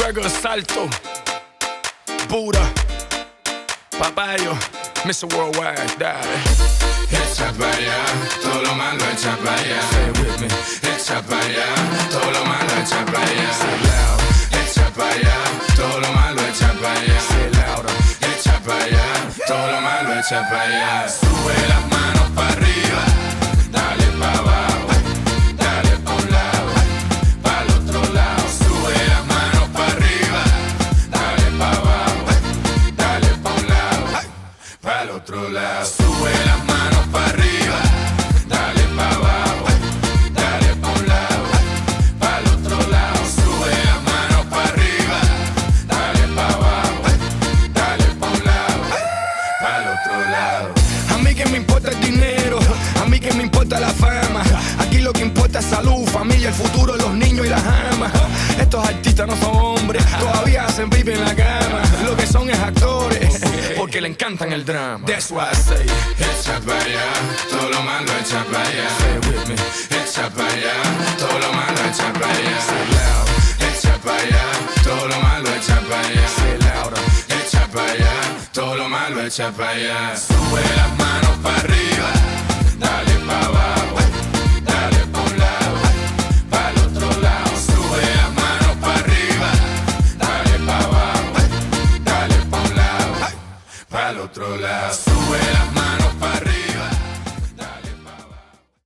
Gregor Salto, Buda, Papayo, Mr. Worldwide, dale. Echa pa' allá, todo lo malo echa pa' allá. Say it with me. Echa pa' allá, todo lo malo echa pa' allá. Say it loud. Echa pa' allá, todo lo malo echa pa' allá. Say it louder. Echa pa' allá, todo lo malo echa pa' allá. Sube las manos pa' arriba, dale pa' abajo, dale pa' un lado, pa'l otro lado. Sube las manos pa' arriba, dale pa' abajo, dale pa' un lado, pa'l otro lado. Sube las manos pa' arriba, dale pa' abajo, dale pa' un lado, pa'l otro lado. Sube las manos pa' arriba, dale pa' abajo, dale pa' un lado, pa'l otro lado. A mí que me importa el dinero, a mí que me importa la fama. Aquí lo que importa es salud, familia, el futuro, los niños y las amas. Estos artistas no son hombres, todavía hacen pipi en la cama. Lo que son es actores, porque le encantan el drama. That's why I say, Echa pa' allá, todo lo malo echa pa' allá. say it with me. Echa pa' allá, todo lo malo echa pa' allá. Say it loud. Echa pa' allá, todo lo malo echa pa' allá. Say it louder. Echa pa' allá, todo lo malo echa pa' allá. Sube las manos pa' arriba, dale pa' abajo, dale pa' un lado, pa'l otro lado. Sube las manos pa' arriba, dale pa' abajo, dale pa' un lado, pa'l otro lado.